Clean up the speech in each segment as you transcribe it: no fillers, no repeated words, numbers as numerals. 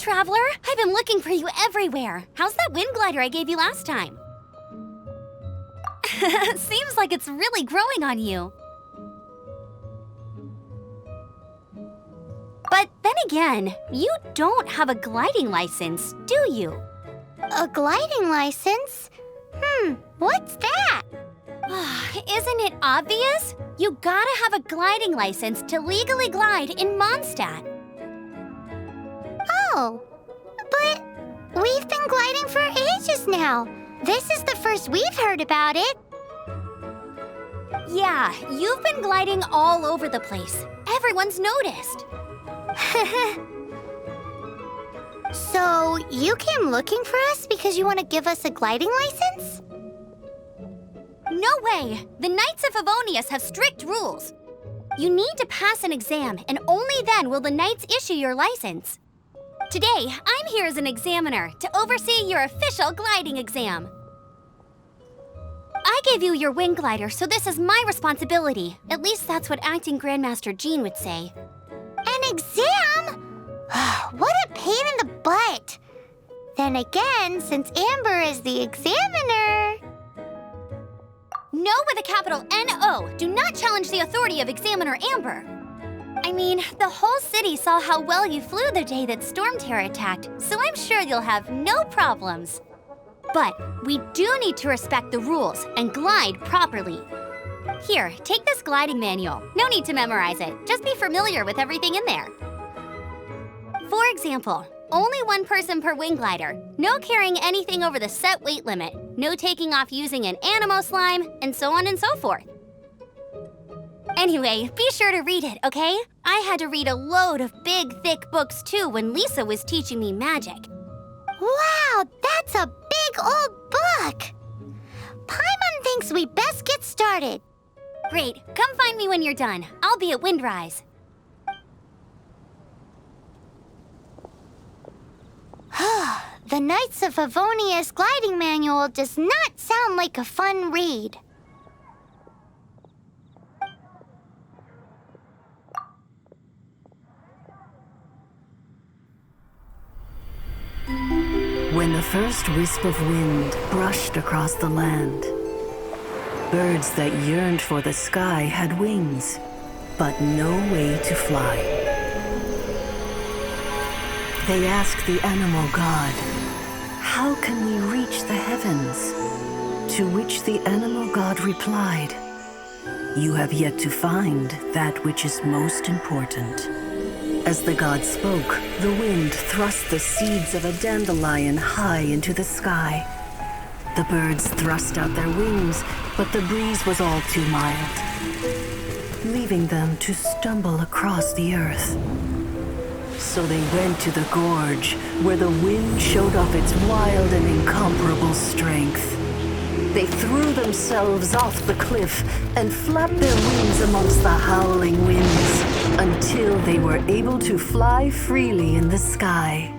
traveler! I've been looking for you everywhere. How's that wind glider I gave you last time? Seems like it's really growing on you. But then again, you don't have a gliding license, do you? A gliding license? What's that? Isn't it obvious? You gotta have a gliding license to legally glide in Mondstadt. Oh, but we've been gliding for ages now. This is the first we've heard about it. Yeah, you've been gliding all over the place. Everyone's noticed. So, you came looking for us because you want to give us a gliding license? No way! The Knights of Favonius have strict rules. You need to pass an exam, and only then will the Knights issue your license. Today, I'm here as an examiner to oversee your official gliding exam. I gave you your wing glider, so this is my responsibility. At least that's what Acting Grandmaster Jean would say. An exam? What a pain in the butt! Then again, since Amber is the examiner... No with a capital N-O. Do not challenge the authority of Examiner Amber. I mean, the whole city saw how well you flew the day that Storm Terror attacked, so I'm sure you'll have no problems. But we do need to respect the rules and glide properly. Here, take this gliding manual. No need to memorize it. Just be familiar with everything in there. For example, only one person per wing glider. No carrying anything over the set weight limit. No taking off using an animo slime, and so on and so forth. Anyway, be sure to read it, okay? I had to read a load of big, thick books too when Lisa was teaching me magic. Wow, that's a big old book! Paimon thinks we best get started. Great, come find me when you're done. I'll be at Windrise. The Knights of Favonius gliding manual does not sound like a fun read. When the first wisp of wind brushed across the land, birds that yearned for the sky had wings, but no way to fly. They asked the animal god, "How can we reach the heavens?" To which the animal god replied, "You have yet to find that which is most important." As the god spoke, the wind thrust the seeds of a dandelion high into the sky. The birds thrust out their wings, but the breeze was all too mild, leaving them to stumble across the earth. So they went to the gorge, where the wind showed off its wild and incomparable strength. They threw themselves off the cliff and flapped their wings amongst the howling winds until they were able to fly freely in the sky.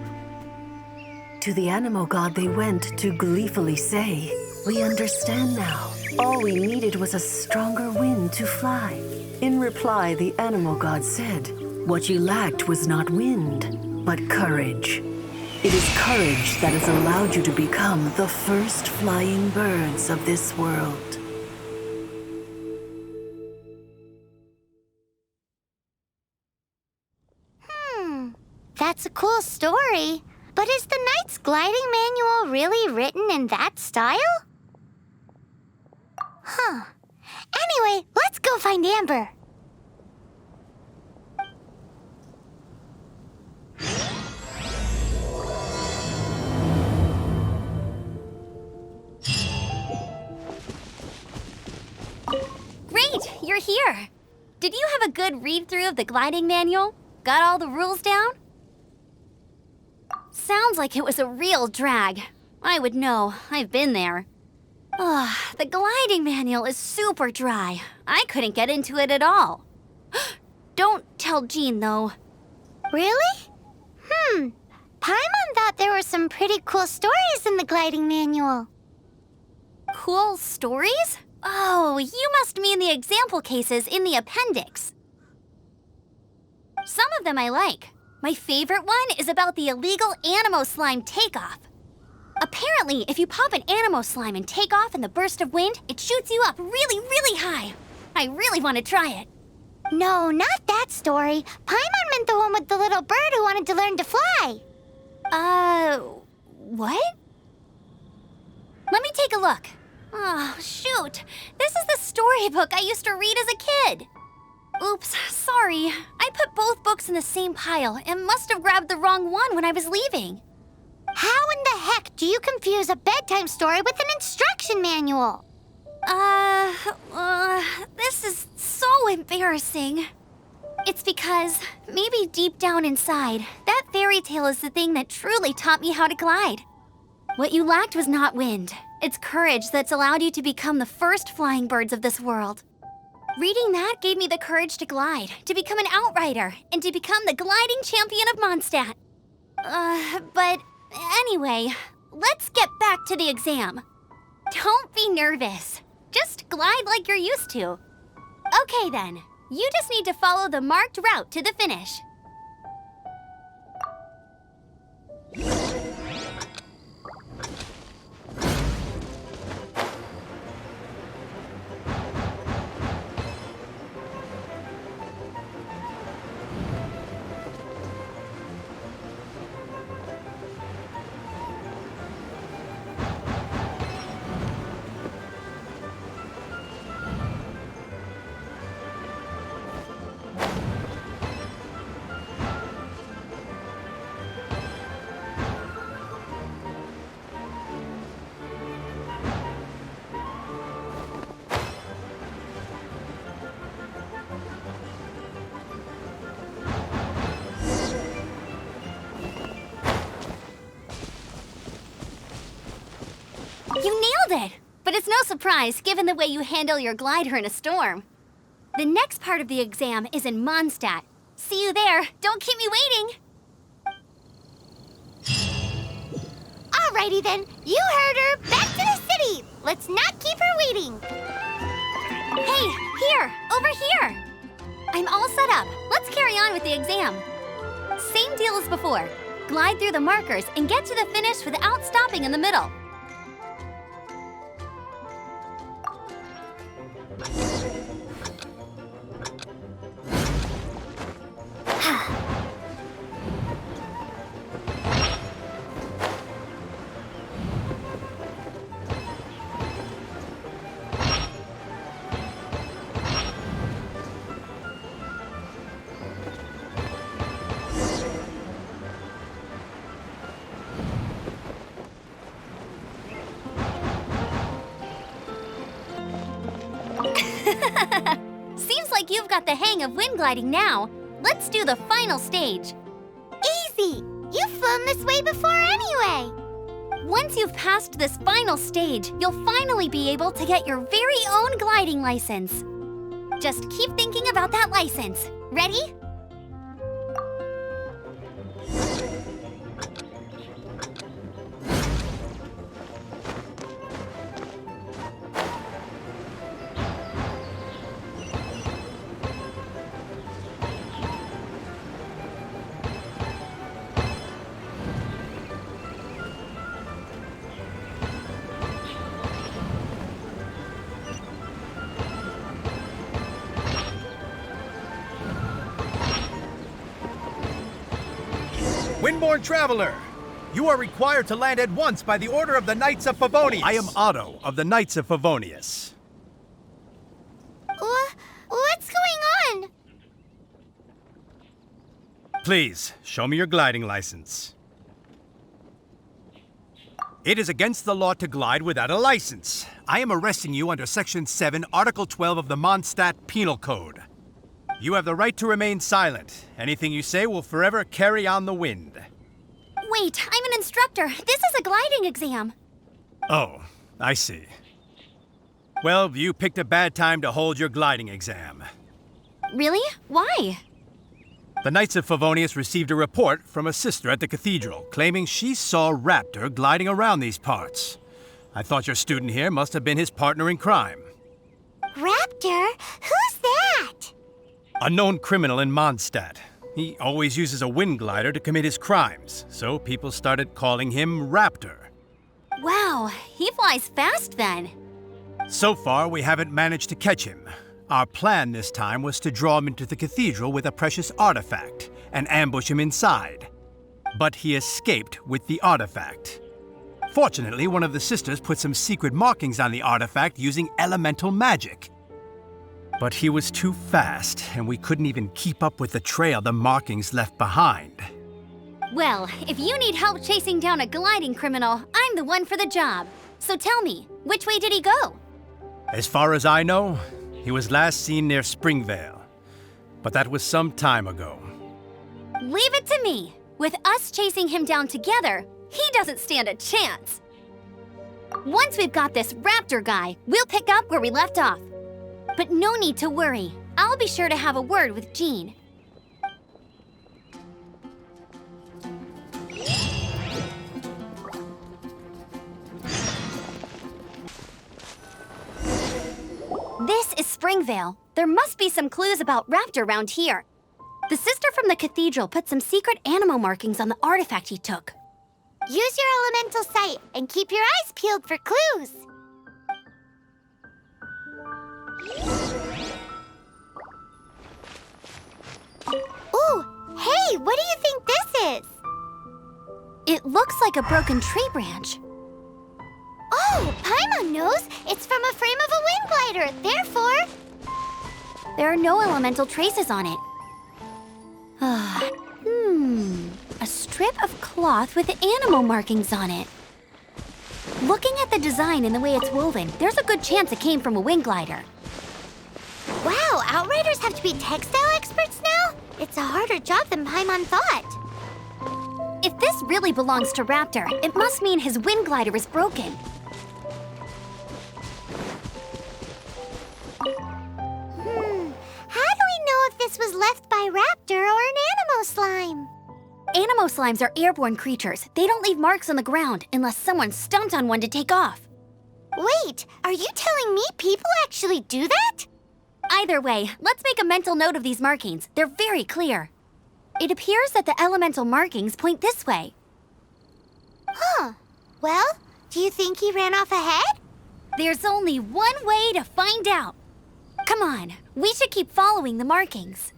To the animal god they went to gleefully say, "We understand now. All we needed was a stronger wind to fly." In reply, the animal god said, "What you lacked was not wind, but courage. It is courage that has allowed you to become the first flying birds of this world." That's a cool story. But is the Knight's gliding manual really written in that style? Anyway, let's go find Amber. Great, you're here. Did you have a good read-through of the gliding manual? Got all the rules down? Sounds like it was a real drag. I would know. I've been there. The gliding manual is super dry. I couldn't get into it at all. Don't tell Jean, though. Really? Paimon thought there were some pretty cool stories in the gliding manual. Cool stories? Oh, you must mean the example cases in the appendix. Some of them I like. My favorite one is about the illegal Animo slime takeoff. Apparently, if you pop an Animo slime and take off in the burst of wind, it shoots you up really, really high. I really want to try it. No, not that story. Paimon meant the one with the little bird who wanted to learn to fly. What? Let me take a look. Oh, shoot. This is the storybook I used to read as a kid. Oops, sorry. I put both books in the same pile and must have grabbed the wrong one when I was leaving. How in the heck do you confuse a bedtime story with an instruction manual? This is so embarrassing. It's because, maybe deep down inside, that fairy tale is the thing that truly taught me how to glide. What you lacked was not wind. It's courage that's allowed you to become the first flying birds of this world. Reading that gave me the courage to glide, to become an outrider, and to become the gliding champion of Mondstadt. But anyway, let's get back to the exam. Don't be nervous. Just glide like you're used to. Okay then, you just need to follow the marked route to the finish. You nailed it! But it's no surprise, given the way you handle your glider in a storm. The next part of the exam is in Mondstadt. See you there. Don't keep me waiting. Alrighty then, you heard her. Back to the city. Let's not keep her waiting. Hey, here, over here. I'm all set up. Let's carry on with the exam. Same deal as before. Glide through the markers and get to the finish without stopping in the middle. Seems like you've got the hang of wind gliding now. Let's do the final stage. Easy. You've flown this way before anyway. Once you've passed this final stage, you'll finally be able to get your very own gliding license. Just keep thinking about that license. Ready? Windborne Traveler, you are required to land at once by the order of the Knights of Favonius. I am Otto of the Knights of Favonius. What's going on? Please, show me your gliding license. It is against the law to glide without a license. I am arresting you under Section 7, Article 12 of the Mondstadt Penal Code. You have the right to remain silent. Anything you say will forever carry on the wind. Wait, I'm an instructor. This is a gliding exam. Oh, I see. Well, you picked a bad time to hold your gliding exam. Really? Why? The Knights of Favonius received a report from a sister at the cathedral claiming she saw Raptor gliding around these parts. I thought your student here must have been his partner in crime. Raptor? Who's that? A known criminal in Mondstadt. He always uses a wind glider to commit his crimes, so people started calling him Raptor. Wow, he flies fast then. So far, we haven't managed to catch him. Our plan this time was to draw him into the cathedral with a precious artifact and ambush him inside. But he escaped with the artifact. Fortunately, one of the sisters put some secret markings on the artifact using elemental magic. But he was too fast, and we couldn't even keep up with the trail the markings left behind. Well, if you need help chasing down a gliding criminal, I'm the one for the job. So tell me, which way did he go? As far as I know, he was last seen near Springvale. But that was some time ago. Leave it to me. With us chasing him down together, he doesn't stand a chance. Once we've got this Raptor guy, we'll pick up where we left off. But no need to worry. I'll be sure to have a word with Jean. This is Springvale. There must be some clues about Raptor around here. The sister from the cathedral put some secret animal markings on the artifact he took. Use your elemental sight and keep your eyes peeled for clues. Ooh, hey, what do you think this is? It looks like a broken tree branch. Oh, Paimon knows. It's from a frame of a wind glider. Therefore, There are no elemental traces on it. A strip of cloth with animal markings on it. Looking at the design and the way it's woven, there's a good chance it came from a wind glider. wow, Outriders have to be textile experts now? It's a harder job than Paimon thought. If this really belongs to Raptor, it must mean his wind glider is broken. How do we know if this was left by Raptor or an animal slime? Animo slimes are airborne creatures. They don't leave marks on the ground unless someone stomped on one to take off. Wait, are you telling me people actually do that? Either way, let's make a mental note of these markings. They're very clear. It appears that the elemental markings point this way. Huh. Well, do you think he ran off ahead? There's only one way to find out. Come on, we should keep following the markings.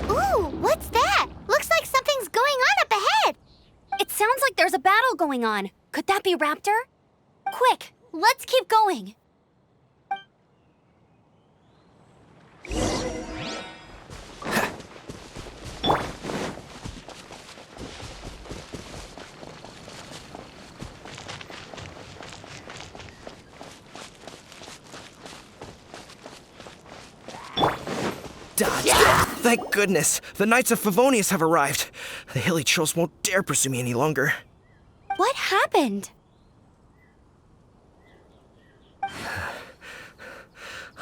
Ooh, what's that? Looks like something's going on up ahead. It sounds like there's a battle going on. Could that be Raptor? Quick, let's keep going. Dodge. Thank goodness. The Knights of Favonius have arrived. The hilly trolls won't dare pursue me any longer. What happened?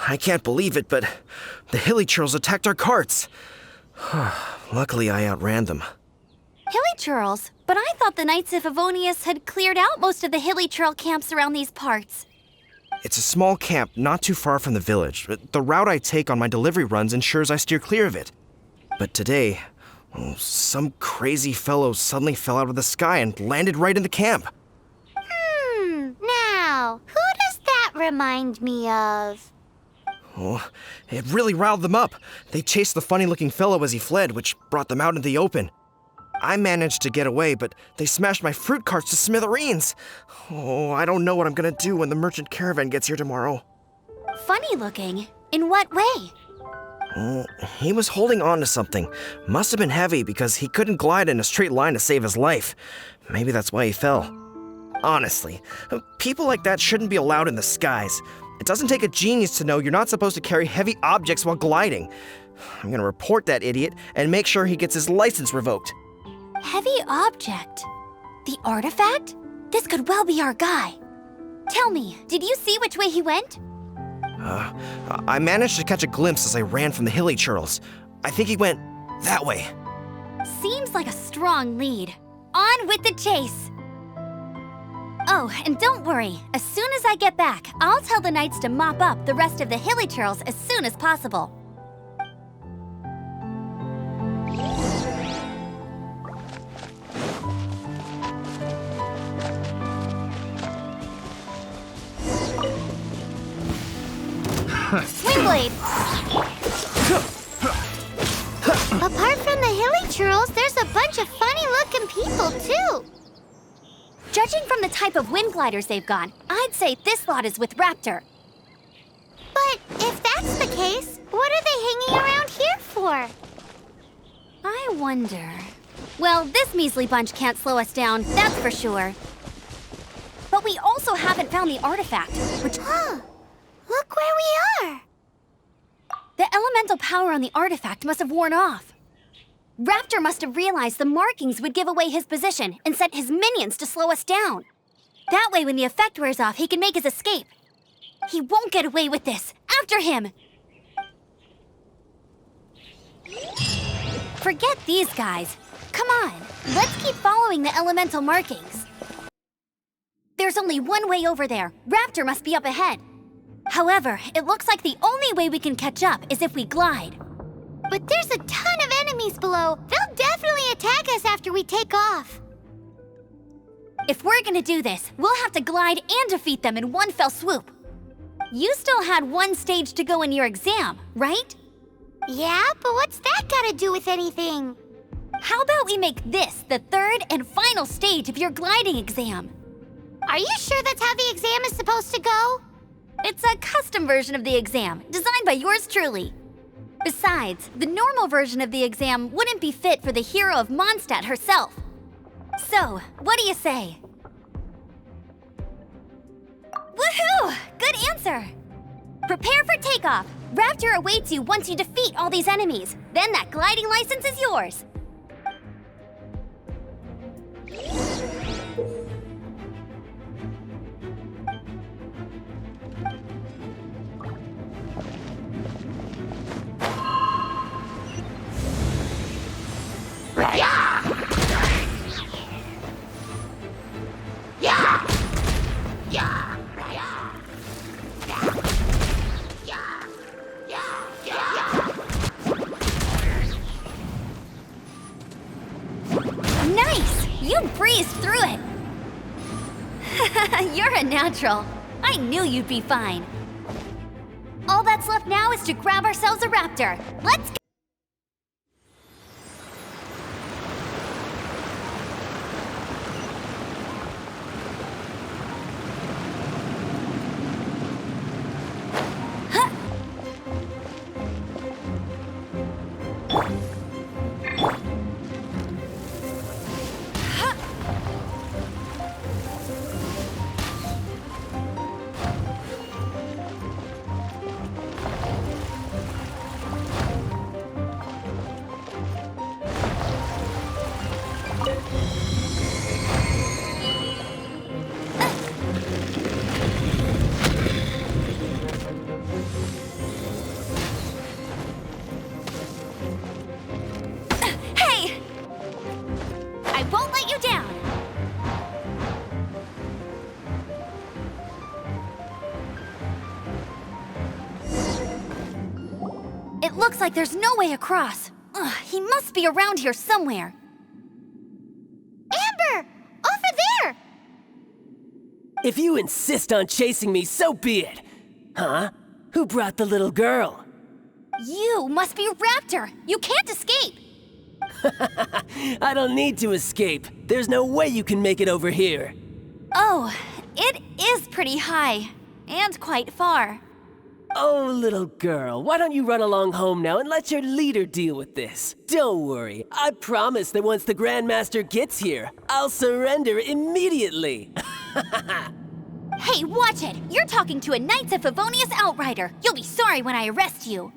I can't believe it, but the hilly trolls attacked our carts. Luckily, I outran them. Hilly churls? But I thought the Knights of Favonius had cleared out most of the hilly churl camps around these parts. It's a small camp not too far from the village. The route I take on my delivery runs ensures I steer clear of it. But today, some crazy fellow suddenly fell out of the sky and landed right in the camp. Now, who does that remind me of? Oh, it really riled them up. They chased the funny-looking fellow as he fled, which brought them out into the open. I managed to get away, but they smashed my fruit carts to smithereens. Oh, I don't know what I'm gonna do when the merchant caravan gets here tomorrow. Funny looking? In what way? Oh, he was holding on to something. Must have been heavy because he couldn't glide in a straight line to save his life. Maybe that's why he fell. Honestly, people like that shouldn't be allowed in the skies. It doesn't take a genius to know you're not supposed to carry heavy objects while gliding. I'm gonna report that idiot and make sure he gets his license revoked. Heavy object? The artifact? This could well be our guy. Tell me, did you see which way he went? I managed to catch a glimpse as I ran from the hilly churls. I think he went that way. Seems like a strong lead. On with the chase! Oh, and don't worry. As soon as I get back, I'll tell the knights to mop up the rest of the hilly churls as soon as possible. Keyblade! Apart from the hilly churls, there's a bunch of funny-looking people, too. Judging from the type of wind gliders they've got, I'd say this lot is with Raptor. But if that's the case, what are they hanging around here for? I wonder... Well, this measly bunch can't slow us down, that's for sure. But we also haven't found the artifact, which... Huh. Look where we are. The elemental power on the artifact must have worn off. Raptor must have realized the markings would give away his position and sent his minions to slow us down. That way, when the effect wears off, he can make his escape. He won't get away with this. After him! Forget these guys. Come on, let's keep following the elemental markings. There's only one way over there. Raptor must be up ahead. However, it looks like the only way we can catch up is if we glide. But there's a ton of enemies below. They'll definitely attack us after we take off. If we're gonna do this, we'll have to glide and defeat them in one fell swoop. You still had one stage to go in your exam, right? Yeah, but what's that got to do with anything? How about we make this the third and final stage of your gliding exam? Are you sure that's how the exam is supposed to go? It's a custom version of the exam, designed by yours truly. Besides, the normal version of the exam wouldn't be fit for the hero of Mondstadt herself. So, what do you say? Woohoo! Good answer! Prepare for takeoff. Raptor awaits you once you defeat all these enemies. Then that gliding license is yours. Nice! You breezed through it! You're a natural. I knew you'd be fine. All that's left now is to grab ourselves a Raptor. Let's go! It looks like there's no way across. Ugh, he must be around here somewhere. Amber! Over there! If you insist on chasing me, so be it. Huh? Who brought the little girl? You must be Raptor. You can't escape. I don't need to escape. There's no way you can make it over here. Oh, it is pretty high. And quite far. Oh, little girl, why don't you run along home now and let your leader deal with this? Don't worry, I promise that once the Grandmaster gets here, I'll surrender immediately. Hey, watch it! You're talking to a Knights of Favonius Outrider. You'll be sorry when I arrest you.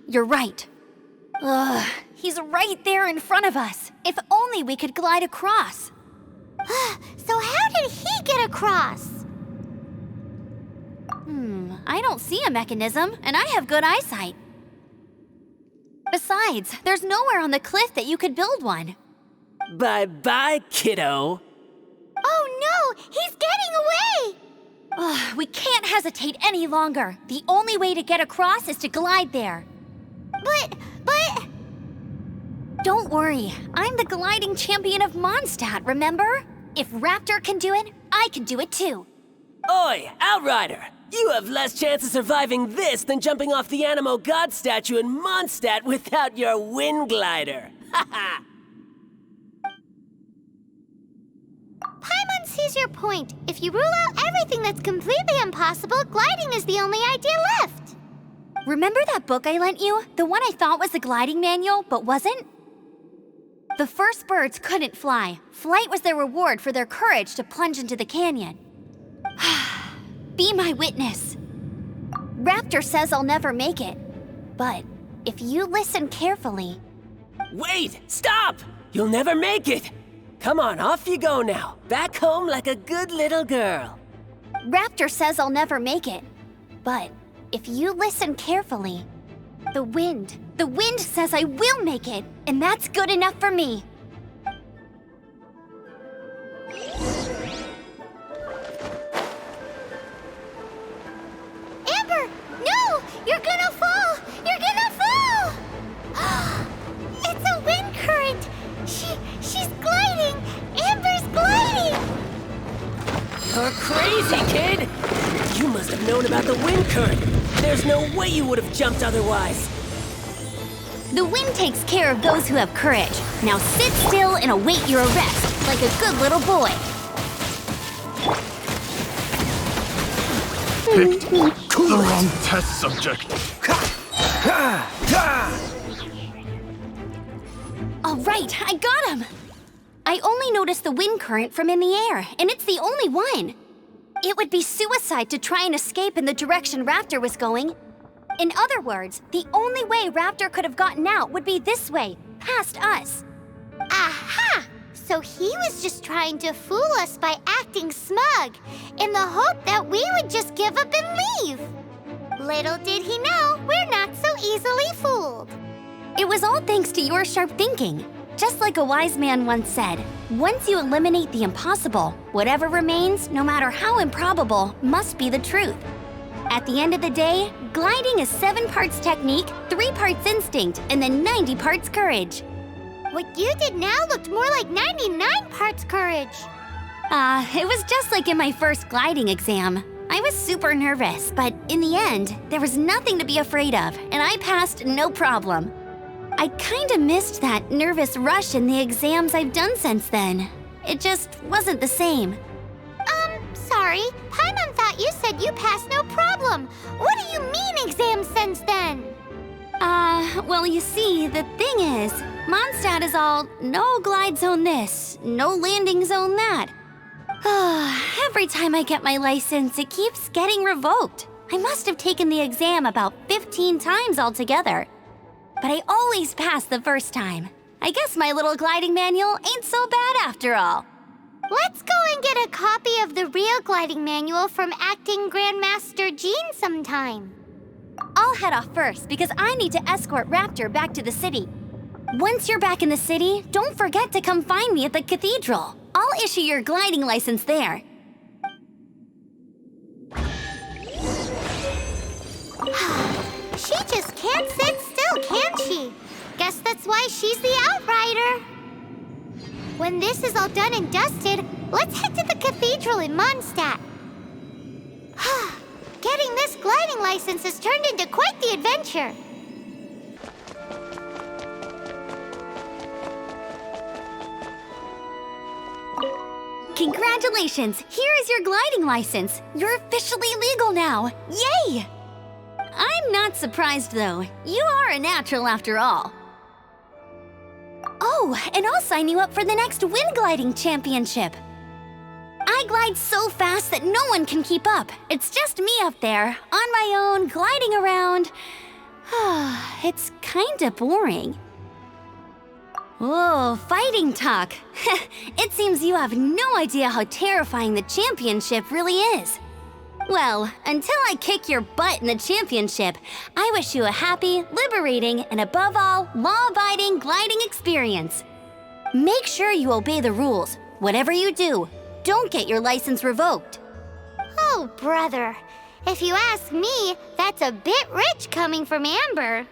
You're right. Ugh, he's right there in front of us. If only we could glide across. So how did he get across? I don't see a mechanism, and I have good eyesight. Besides, there's nowhere on the cliff that you could build one. Bye-bye, kiddo. Oh no, he's getting away! We can't hesitate any longer. The only way to get across is to glide there. But... Don't worry, I'm the gliding champion of Mondstadt, remember? If Raptor can do it, I can do it too. Oi, Outrider! You have less chance of surviving this than jumping off the Animal God statue in Mondstadt without your wind glider. Haha! Paimon sees your point. If you rule out everything that's completely impossible, gliding is the only idea left. Remember that book I lent you? The one I thought was the gliding manual, but wasn't? The first birds couldn't fly. Flight was their reward for their courage to plunge into the canyon. Be my witness. Raptor says I'll never make it. But if you listen carefully... Wait! Stop! You'll never make it! Come on, off you go now. Back home like a good little girl. Raptor says I'll never make it. But if you listen carefully, the wind says I will make it, and that's good enough for me. Amber, no! You're gonna fall! You're gonna fall! It's a wind current! She's gliding! Amber's gliding! You're crazy, kid! You must have known about the wind current. There's no way you would have jumped otherwise. The wind takes care of those who have courage. Now sit still and await your arrest, like a good little boy. Picked the wrong test subject. All right, I got him. I only noticed the wind current from in the air, and it's the only one. It would be suicide to try and escape in the direction Raptor was going. In other words, the only way Raptor could have gotten out would be this way, past us. Aha! So he was just trying to fool us by acting smug, in the hope that we would just give up and leave. Little did he know, we're not so easily fooled. It was all thanks to your sharp thinking. Just like a wise man once said, once you eliminate the impossible, whatever remains, no matter how improbable, must be the truth. At the end of the day, gliding is 7 parts technique, 3 parts instinct, and then 90 parts courage. What you did now looked more like 99 parts courage. It was just like in my first gliding exam. I was super nervous, but in the end, there was nothing to be afraid of, and I passed no problem. I kinda missed that nervous rush in the exams I've done since then. It just wasn't the same. Sorry. Paimon thought you said you passed no problem. What do you mean exams since then? Well, you see, the thing is, Mondstadt is all no glide zone this, no landing zone that. Every time I get my license, it keeps getting revoked. I must have taken the exam about 15 times altogether. But I always pass the first time. I guess my little gliding manual ain't so bad after all. Let's go and get a copy of the real gliding manual from Acting Grandmaster Jean sometime. I'll head off first because I need to escort Raptor back to the city. Once you're back in the city, don't forget to come find me at the cathedral. I'll issue your gliding license there. She just can't sit still, can she? Guess that's why she's the Outrider. When this is all done and dusted, let's head to the cathedral in Mondstadt. Getting this gliding license has turned into quite the adventure. Congratulations! Here is your gliding license. You're officially legal now. Yay! I'm not surprised, though. You are a natural after all. Oh, and I'll sign you up for the next wind gliding championship. I glide so fast that no one can keep up. It's just me up there, on my own, gliding around. It's kinda boring. Oh, fighting talk. It seems you have no idea how terrifying the championship really is. Well, until I kick your butt in the championship, I wish you a happy, liberating, and above all, law-abiding gliding experience. Make sure you obey the rules. Whatever you do, don't get your license revoked. Oh, brother. If you ask me, that's a bit rich coming from Amber.